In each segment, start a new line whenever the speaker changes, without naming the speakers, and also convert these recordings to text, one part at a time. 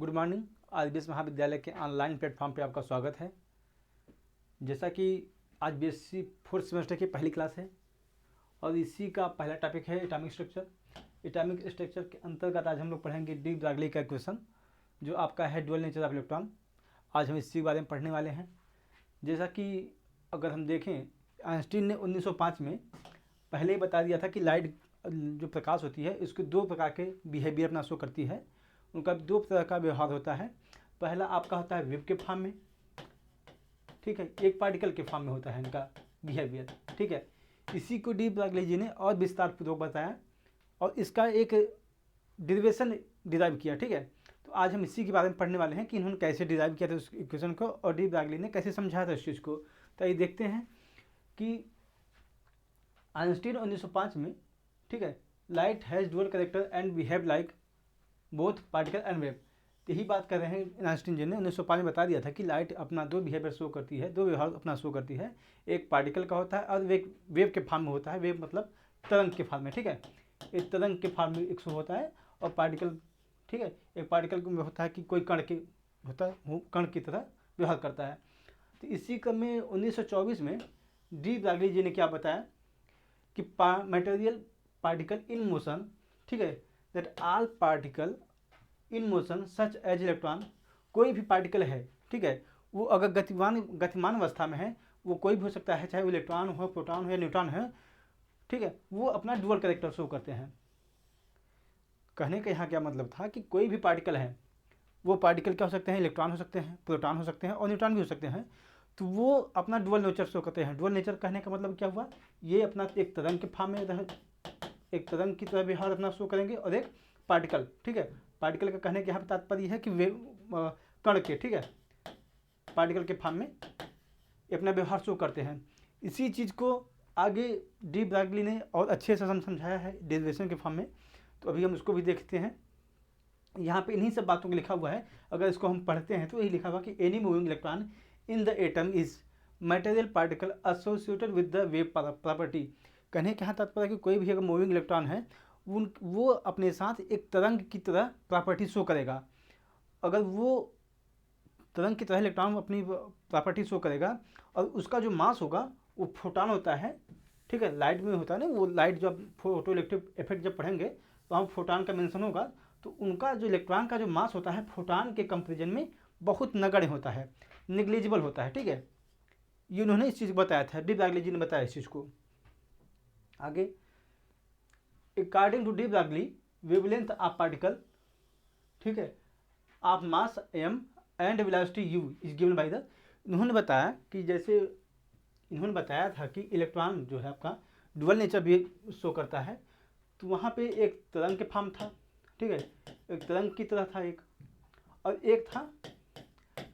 Good morning. आज BS महाविद्यालय के ऑनलाइन प्लेटफॉर्म पे आपका स्वागत है। जैसा कि आज बीएससी फोर्थ सेमेस्टर की पहली क्लास है और इसी का पहला टॉपिक है एटॉमिक स्ट्रक्चर। एटॉमिक स्ट्रक्चर के अंतर्गत आज हम लोग पढ़ेंगे डी ब्रागली का इक्वेशन जो आपका है ड्यूअल नेचर ऑफ इलेक्ट्रॉन। आज हम इसी के बारे में पढ़ने वाले हैं। जैसा कि अगर हम देखें, आइंस्टीन ने 1905 में पहले ही बता दिया था कि लाइट जो प्रकाश होती है इसके दो प्रकार के बिहेवियर अपना शो करती है। उनका दो तरह का व्यवहार होता है। पहला आपका होता है वेव के फॉर्म में, ठीक है, एक पार्टिकल के फॉर्म में होता है इनका बिहेवियर, ठीक है। इसी को डी ब्रागली जी ने और विस्तार पूर्वक बताया और इसका एक डेरिवेशन डिराइव किया, ठीक है। तो आज हम इसी के बारे में पढ़ने वाले हैं कि इन्होंने कैसे डिराइव किया था उस इक्वेशन को और डी ब्रागली ने कैसे समझाया था इस चीज़ को। तो ये देखते हैं कि आइंस्टीन 1905 में, ठीक है, light has dual character and behave like both particle and wave. यही बात कर रहे हैं आइंस्टीन जी ने 1905 में बता दिया था कि लाइट अपना दो बिहेवियर शो करती है, दो व्यवहार अपना शो करती है। एक पार्टिकल का होता है और वेव के फॉर्म में होता है। वेव मतलब तरंग के फॉर्म में, ठीक है। एक तरंग के फॉर्म में एक शो होता है और पार्टिकल, ठीक है, एक पार्टिकल में होता है कि कोई कण के होता है, वो कण की तरह व्यवहार करता है। तो इसी क्रम में 1924 में डी ब्रागली जी ने क्या बताया कि मटेरियल पार्टिकल इन मोशन, ठीक है, that all particle in motion such as electron, कोई भी पार्टिकल है, ठीक है, वो अगर गतिमान अवस्था में है, वो कोई भी हो सकता है, चाहे वो इलेक्ट्रॉन हो, प्रोटॉन हो या न्यूट्रॉन है, ठीक है, वो अपना डुअल कैरेक्टर शो करते हैं। कहने का यहाँ क्या मतलब था कि कोई भी पार्टिकल है, वो पार्टिकल क्या हो सकते हैं, इलेक्ट्रॉन हो सकते हैं, प्रोटॉन हो सकते हैं और न्यूट्रॉन भी हो सकते हैं। तो वो अपना डुअल नेचर शो करते हैं। डुअल नेचर कहने का मतलब क्या हुआ, ये अपना एक तरंग के फॉर्म में, एक तरंग की तरह व्यवहार अपना शो करेंगे और एक पार्टिकल, ठीक है। पार्टिकल का कहने के यहाँ पर तात्पर्य है कि वे कण के, ठीक है, पार्टिकल के फॉर्म में अपना व्यवहार शो करते हैं। इसी चीज़ को आगे डी ब्रागली ने और अच्छे से समझाया है डेरिवेशन के फॉर्म में। तो अभी हम उसको भी देखते हैं। यहाँ पे इन्हीं सब बातों को लिखा हुआ है। अगर इसको हम पढ़ते हैं तो यही लिखा हुआ कि any moving electron in the atom is material particle associated with the wave property. कहने के यहाँ तात्पर्य है कि कोई भी अगर मूविंग इलेक्ट्रॉन है वो अपने साथ एक तरंग की तरह प्रॉपर्टी शो करेगा। अगर वो तरंग की तरह इलेक्ट्रॉन अपनी प्रॉपर्टी शो करेगा और उसका जो मास होगा वो फोटॉन होता है, ठीक है। लाइट में होता है ना, वो लाइट जब फोटो इलेक्ट्रिक इफेक्ट जब पढ़ेंगे तो हम फोटॉन का मेंशन होगा। तो उनका जो इलेक्ट्रॉन का जो मास होता है फोटॉन के कंपेरिजन में बहुत नगण्य होता है, निग्लिजिबल होता है, ठीक है। ये उन्होंने इस चीज़ को बताया था, डी ब्रागली जी ने बताया इस चीज़ को। आगे, according to de Broglie wavelength of particle, ठीक है, of mass m and velocity u is given by the, इन्होंने बताया कि जैसे इन्होंने बताया था कि इलेक्ट्रॉन जो है आपका डुअल नेचर भी शो करता है। तो वहाँ पे एक तरंग के फॉर्म था, ठीक है, एक तरंग की तरह था एक, और एक था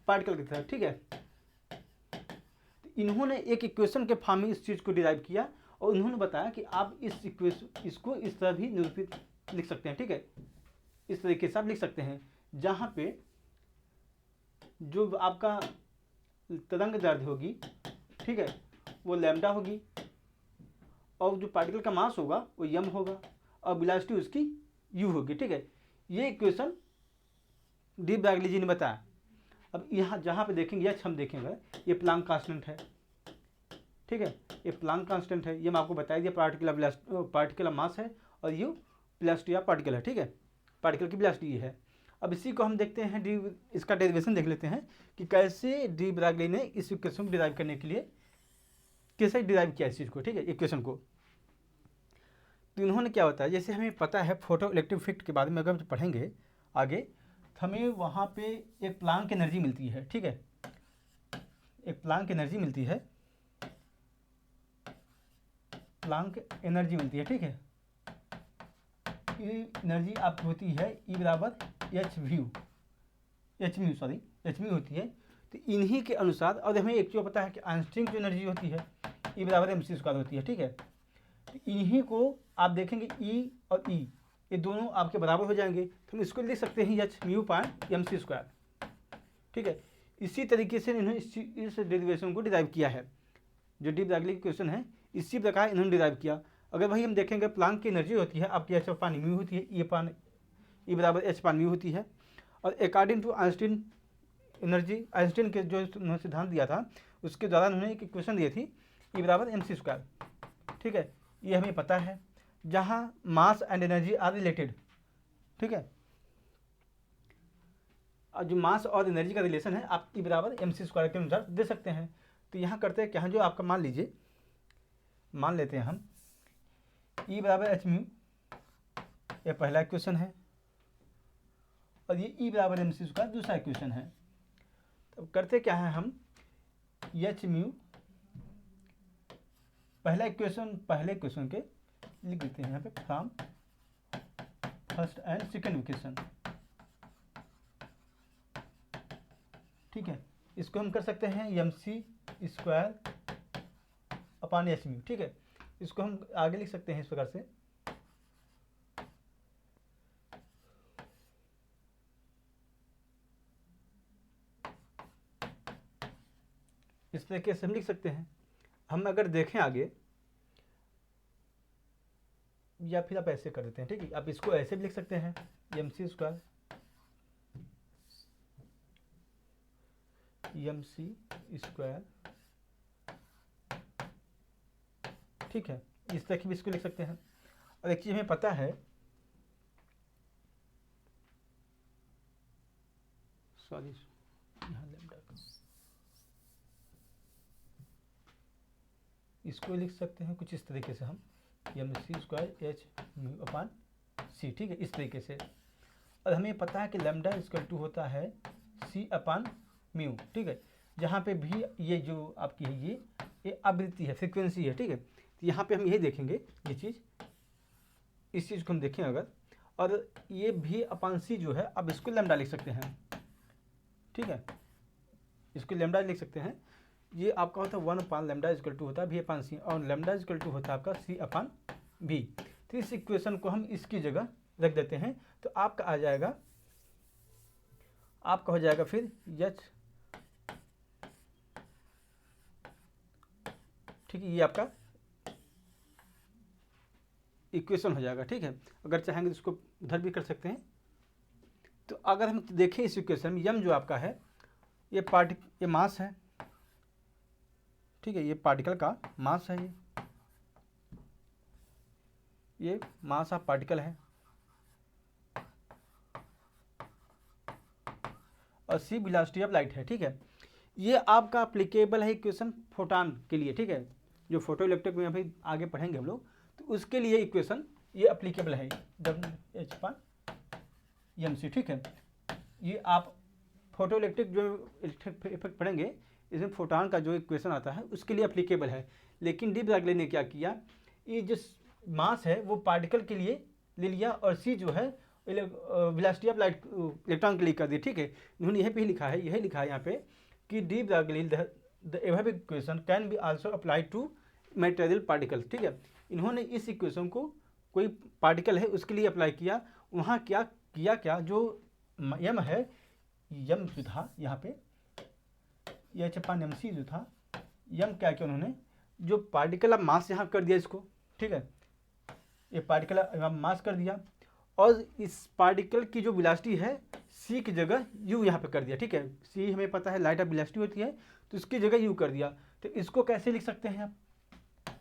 पार्टिकल की तरह, ठीक है। तो इन्होंने एक इक्वेशन के फॉर्म में इस चीज़ को डिराइव किया और उन्होंने बताया कि आप इसको इस तरह भी निरूपित लिख सकते हैं, ठीक है। इस तरीके से आप लिख सकते हैं जहाँ पे जो आपका तरंग दैर्ध्य होगी, ठीक है, वो लैम्डा होगी और जो पार्टिकल का मास होगा वो m होगा और वेलोसिटी उसकी u होगी, ठीक है। ये इक्वेशन डी ब्रागली जी ने बताया। अब यहाँ जहाँ पे देखेंगे, यह हम देखेंगे, ये प्लांक कांस्टेंट है, ठीक है, ये प्लांक कांस्टेंट है, ये मैं आपको बता दिया। पार्टिकल मास है और यू वेलोसिटी ऑफ पार्टिकल है, ठीक है, पार्टिकल की वेलोसिटी ये है। अब इसी को हम देखते हैं, इसका डेरिवेशन देख लेते हैं कि कैसे डी ब्रागली ने इस इक्वेशन को डिराइव करने के लिए कैसे डिराइव किया इस चीज़ को, ठीक है, इक्वेशन को। तो इन्होंने क्या बताया, जैसे हमें पता है फोटो इलेक्ट्रिक इफेक्ट के बारे में अगर हम पढ़ेंगे आगे, तो हमें वहाँ पे एक प्लांक एनर्जी मिलती है, ठीक है, एक प्लांक एनर्जी मिलती है, प्लांक एनर्जी मिलती है, ठीक है। ये एनर्जी आपकी होती है E बराबर एच म्यू होती है। तो इन्हीं के अनुसार, और हमें एक चीज़ पता है कि आइंस्टीन की एनर्जी होती है E बराबर mc² होती है, ठीक है। तो इन्हीं को आप देखेंगे E और E ये दोनों आपके बराबर हो जाएंगे, तो हम इसको लिख सकते हैं एच म्यू पाई mc², ठीक है। इसी तरीके से इन्होंने इस डेरिवेशन को डिराइव किया है। जो डी ब्रागली की क्वेश्चन है इसी प्रकार इन्होंने डिराइव किया। अगर भाई हम देखेंगे प्लांक की एनर्जी होती है आपकी एच पानी म्यू होती है, ई बराबर एच पानी म्यू होती है। और according to Einstein energy, Einstein के जो उन्होंने सिद्धांत दिया था उसके द्वारा उन्होंने एक इक्वेशन दी थी E बराबर mc²। ठीक है, ये हमें पता है, जहाँ mass and energy are related. ठीक है, और जो मास और एनर्जी का रिलेशन है आप E बराबर mc² के अनुसार दे सकते हैं। तो यहाँ करते हैं क्या, जो आपका मान लीजिए, मान लेते हैं हम E बराबर h म्यू, ये पहला इक्वेशन है, और ये E बराबर mc² दूसरा इक्वेशन है। तो करते क्या है, हम h म्यू पहले इक्वेशन के लिख देते हैं यहाँ पे from first and second equation. ठीक है, इसको हम कर सकते हैं mc² अपॉन h म्यू। ठीक है, इसको हम आगे लिख सकते हैं इस प्रकार से, इस तरीके से हम लिख सकते हैं। हम अगर देखें आगे, या फिर आप ऐसे कर देते हैं, ठीक है, आप इसको ऐसे भी लिख सकते हैं mc², ठीक है, इस तरह की भी इसको लिख सकते हैं। और एक चीज हमें पता है, सॉरी यहाँ लैम्डा, इसको लिख सकते हैं कुछ इस तरीके से हम mc² h mu upon c। ठीक है, इस तरीके से। और हमें पता है कि लैम्डा इक्वल टू होता है c अपॉन म्यू। ठीक है, जहाँ पे भी ये जो आपकी है ये आवृत्ति है, फ्रीक्वेंसी है। ठीक है, तो यहाँ पे हम यही देखेंगे, ये चीज़, इस चीज़ को हम देखें अगर, और ये भी अपॉन c जो है, अब इसको लैम्डा लिख सकते हैं। ठीक है, इसको लैम्डा लिख सकते हैं। ये आपका होता है 1 अपॉन लैम्डा इक्वल टू होता है v अपॉन सी, और लैम्डा इक्वल टू होता है आपका c अपॉन v। तो इस इक्वेशन को हम इसकी जगह रख देते हैं, तो आपका आ जाएगा, आपका हो जाएगा फिर h। ठीक है, ये आपका इक्वेशन हो जाएगा। ठीक है, अगर चाहेंगे तो इसको उधर भी कर सकते हैं। तो अगर हम देखें इस इक्वेशन में, m जो आपका है ये मास है। ठीक है, ये पार्टिकल का मास है, ये मास ऑफ पार्टिकल है, और c वेलोसिटी ऑफ लाइट है। ठीक है, ये आपका अप्लीकेबल है इक्वेशन फोटॉन के लिए। ठीक है, जो फोटो इलेक्ट्रिक में अभी आगे पढ़ेंगे हम लोग, तो उसके लिए इक्वेशन ये अप्लीकेबल है WH/mc। ठीक है, ये आप फोटो इलेक्ट्रिक जो इफेक्ट पढ़ेंगे, इसमें फोटॉन का जो इक्वेशन आता है उसके लिए अप्लीकेबल है। लेकिन डी ब्रॉगली ने क्या किया, ये जो मास है वो पार्टिकल के लिए ले लिया, और सी जो है वेलोसिटी ऑफ लाइट इलेक्ट्रॉन के लिए कर दी। ठीक है, इन्होंने यही पे लिखा है, यहाँ पे कि de Broglie the above equation can be also applied to material particle. ठीक है, इन्होंने इस इक्वेशन को कोई पार्टिकल है उसके लिए अप्लाई किया। वहाँ क्या किया, जो यम है, यम जो था यहाँ पे h अपॉन mc जो था, यम क्या किया उन्होंने, जो पार्टिकल ऑफ मास यहाँ कर दिया इसको। ठीक है, ये पार्टिकल ऑफ मास कर दिया, और इस पार्टिकल की जो वेलोसिटी है c की जगह u यहाँ पे कर दिया। ठीक है, c हमें पता है लाइट ऑफ वेलोसिटी होती है, तो इसकी जगह u कर दिया। तो इसको कैसे लिख सकते हैं आप,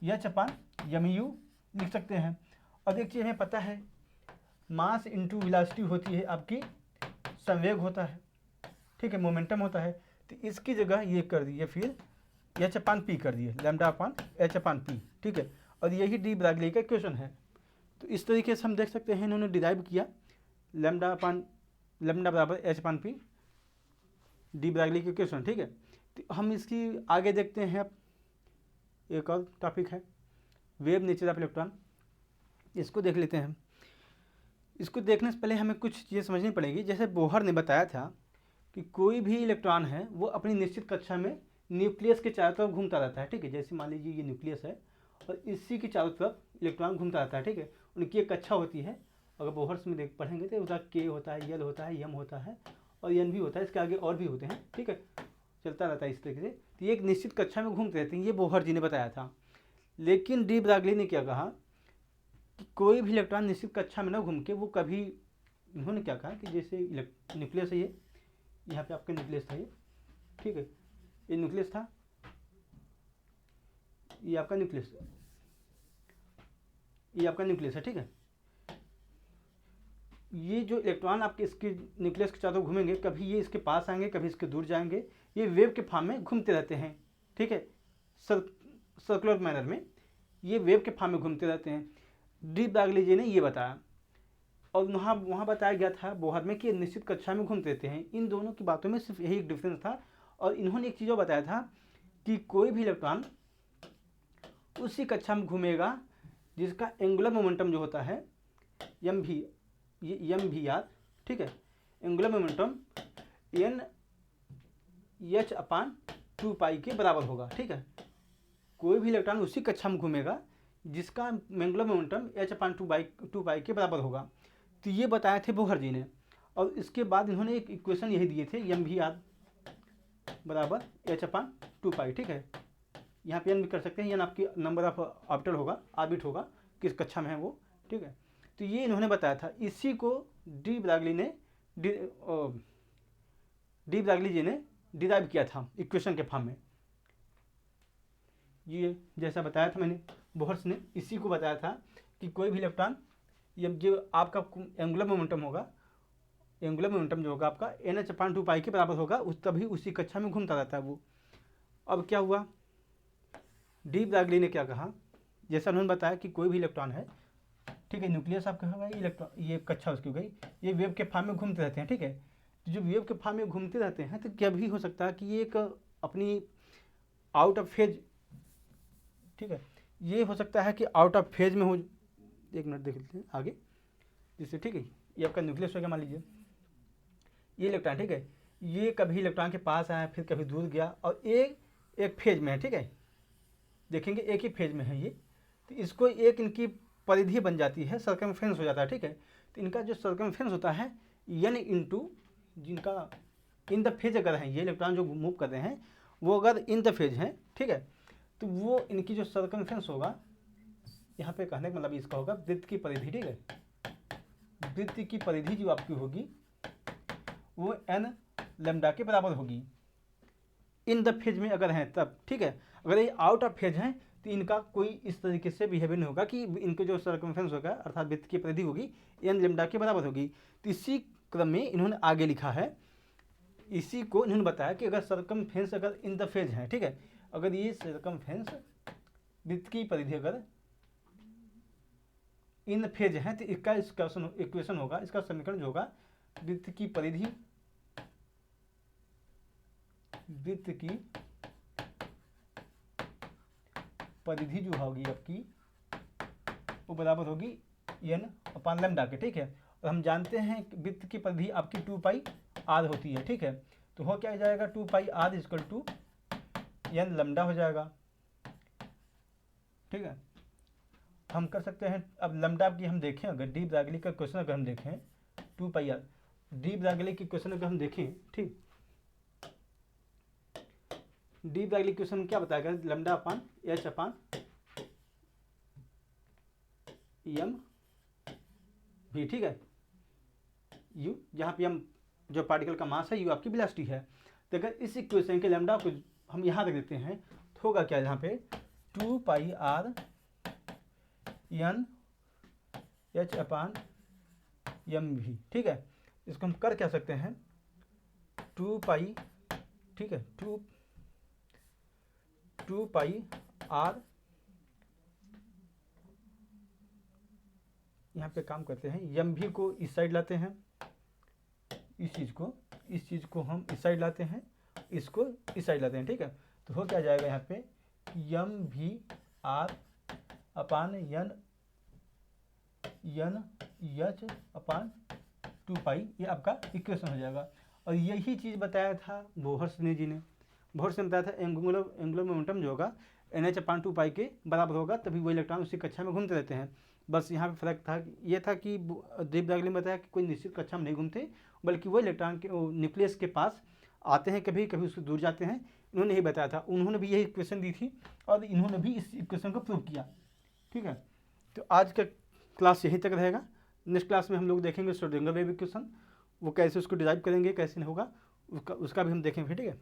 h अपॉन mu लिख सकते हैं। और एक चीज़ हमें पता है, मास इंटू वेलोसिटी होती है आपकी संवेग होता है। ठीक है, मोमेंटम होता है, तो इसकी जगह ये कर दिए, फिर h अपॉन p कर दिए, lambda upon h upon p। ठीक है, और यही डी ब्रॉगली का क्वेश्चन है। तो इस तरीके से हम देख सकते हैं, इन्होंने डिराइव किया लैम्डा बराबर h upon p, de Broglie के क्वेश्चन। ठीक है, तो हम इसकी आगे देखते हैं। अब एक और टॉपिक है वेव नेचर ऑफ इलेक्ट्रॉन, इसको देख लेते हैं। इसको देखने से पहले हमें कुछ चीज़ें समझनी पड़ेगी। जैसे बोहर ने बताया था कि कोई भी इलेक्ट्रॉन है वो अपनी निश्चित कक्षा में न्यूक्लियस के चारों तरफ घूमता रहता है। ठीक है, जैसे मान लीजिए ये न्यूक्लियस है और इसी के चारों तरफ इलेक्ट्रॉन घूमता रहता है। ठीक है, उनकी एक कक्षा होती है, अगर बोहर्स में देख पढ़ेंगे तो उसका के होता है, यल होता है, यम होता है, और एन भी होता है, इसके आगे और भी होते हैं। ठीक है, चलता रहता है इस तरीके से। तो ये एक निश्चित कक्षा में घूमते रहते हैं, ये बोहर जी ने बताया था। लेकिन डी ब्रॉगली ने क्या कहा कि कोई भी इलेक्ट्रॉन निश्चित कक्षा में न घूम के वो कभी इन्होंने क्या कहा कि जैसे न्यूक्लियस है, ये यहाँ पे आपका न्यूक्लियस था ये, ठीक है, ये न्यूक्लियस था, ये आपका न्यूक्लियस, ये आपका न्यूक्लियस है, ठीक है। ये जो इलेक्ट्रॉन आपके इसके न्यूक्लियस के चारों घूमेंगे, कभी ये इसके पास आएंगे, कभी इसके दूर जाएंगे, ये वेव के फॉर्म में घूमते रहते हैं, ठीक है, सर्कुलर मैनर में ये वेव के फॉर्म में घूमते रहते हैं। डी ब्रागली जी ने ये बताया, और वहाँ बताया गया था बोहर में कि निश्चित कक्षा में घूमते रहते हैं। इन दोनों की बातों में सिर्फ यही एक डिफरेंस था। और इन्होंने एक चीज़ और बताया था कि कोई भी इलेक्ट्रॉन उसी कक्षा में घूमेगा जिसका एंगुलर मोमेंटम जो होता है एम भी, ये एम भी याद, ठीक है, एंगुलर मोमेंटम एन एच अपान 2 पाई के बराबर होगा, ठीक है। कोई भी इलेक्ट्रॉन उसी कक्षा में घूमेगा जिसका एंगुलर मोमेंटम एच अपान 2 पाई के बराबर होगा। तो ये बताए थे बोहर जी ने। और इसके बाद इन्होंने एक इक्वेशन यही दिए थे, एम भी आर बराबर एच अपान 2 पाई, ठीक है। यहाँ पे एन भी कर सकते हैं, एन आपकी नंबर ऑफ ऑर्बिटल होगा, ऑर्बिट होगा, किस कक्षा में है वो, ठीक है। तो ये इन्होंने बताया था। इसी को डी ब्रागली जी ने डिराइव किया था इक्वेशन के फॉर्म में। ये जैसा बताया था मैंने, बोहर्स ने इसी को बताया था कि कोई भी इलेक्ट्रॉन, ये जो आपका एंगुलर मोमेंटम होगा, एंगुलर मोमेंटम जो होगा आपका एन एच अपान 2 पाई के बराबर होगा, तभी उसी कक्षा में घूमता रहता है वो। अब क्या हुआ, डी ब्रागली ने क्या कहा, जैसा उन्होंने बताया कि कोई भी इलेक्ट्रॉन है, ठीक है, न्यूक्लियस आपका होगा, इलेक्ट्रॉन ये कक्षा उसकी हो गई, ये वेव के फॉर्म में घूमते रहते हैं, ठीक है। तो जो वेव के फॉर्म में घूमते रहते हैं तो क्या भी हो सकता है कि ये एक अपनी आउट ऑफ फेज, ठीक है, ये हो सकता है कि आउट ऑफ फेज में हो। एक मिनट देख लेते हैं आगे, जिससे, ठीक है, ये आपका न्यूक्लियस हो गया, मान लीजिए ये इलेक्ट्रॉन, ठीक है, ये कभी इलेक्ट्रॉन के पास आया, फिर कभी दूर गया, और एक फेज में है, ठीक है, देखेंगे एक ही फेज में है ये। तो इसको एक इनकी परिधि बन जाती है, सर्कमफेरेंस हो जाता है, ठीक है। तो इनका जो सर्कमफेरेंस होता है एन इंटू, जिनका इन द फेज अगर है, ये इलेक्ट्रॉन जो मूव कर रहे हैं वो अगर इन द फेज हैं, ठीक है, तो वो इनकी जो सर्कमफेरेंस होगा, यहाँ पे कहने का मतलब इसका होगा वृत्त की परिधि, ठीक है, वृत्त की परिधि जो आपकी होगी वो एन लेमडा के बराबर होगी, इन द फेज में अगर हैं तब, ठीक है। अगर ये आउट ऑफ फेज हैं तो इनका कोई इस तरीके से बिहेवियर नहीं होगा कि इनके जो सर्कमफेरेंस होगा अर्थात वृत्त की परिधि होगी एन लेमडा के बराबर होगी। तो इसी क्रम में इन्होंने आगे लिखा है, इसी को इन्होंने बताया कि अगर सर्कमफेरेंस अगर इन द फेज है, ठीक है, अगर ये सर्कमफेरेंस वृत्त की परिधि अगर इन फेज है तो इसका इक्वेशन होगा, इसका समीकरण जो होगा, वृत्त की परिधि जो होगी आपकी वो बराबर होगी एन अपान लेमडा के, ठीक है। और हम जानते हैं वृत्त की परिधि आपकी 2 पाई आर होती है, ठीक है। तो हो क्या जाएगा, 2 pi r equal to n lambda हो जाएगा, ठीक है। हम कर सकते हैं, अब लेमडा की हम देखें, अगर डी ब्रागली का क्वेश्चन अगर हम देखें, 2 पाई आर, डी ब्रागली की क्वेश्चन अगर हम देखें, ठीक, डी ब्रागली क्वेश्चन क्या बताएगा, लेमडा अपान एच अपान एम भी, ठीक है, यू, जहाँ पे एम जो पार्टिकल का मास है, यू आपकी वेलोसिटी है। तो अगर इस इक्वेशन के लेमडा को हम यहाँ रख देते हैं तो होगा क्या, यहाँ पे 2 pi r n h upon m भी, ठीक है। इसको हम कर क्या सकते हैं, 2 पाई, ठीक है, 2 पाई आर, यहाँ पे काम करते हैं, एम भी को इस साइड लाते हैं, इस चीज़ को हम इस साइड लाते हैं, इसको इस साइड लाते हैं, ठीक है। तो हो क्या जाएगा यहाँ पे, एम भी आर अपान एन एच अपान 2 पाई, ये आपका इक्वेशन हो जाएगा। और यही चीज़ बताया था बोहर्स ने बताया था एंगुलर मोमेंटम जो होगा एन एच अपान 2 पाई के बराबर होगा, तभी वो इलेक्ट्रॉन उसी कक्षा में घूमते रहते हैं। बस यहाँ पे फर्क था, ये था कि डी ब्रागली ने बताया कि कोई निश्चित कक्षा में नहीं घूमते, बल्कि वो इलेक्ट्रॉन के न्यूक्लियस के पास आते हैं, कभी कभी उससे दूर जाते हैं। इन्होंने यही बताया था, उन्होंने भी यही इक्वेशन दी थी और इन्होंने भी इस इक्वेशन को प्रूव किया, ठीक है। तो आज का क्लास यहीं तक रहेगा। नेक्स्ट क्लास में हम लोग देखेंगे श्रोडिंगर वेव इक्वेशन, वो कैसे उसको डिराइव करेंगे, कैसे नहीं होगा उसका भी हम देखेंगे, ठीक है।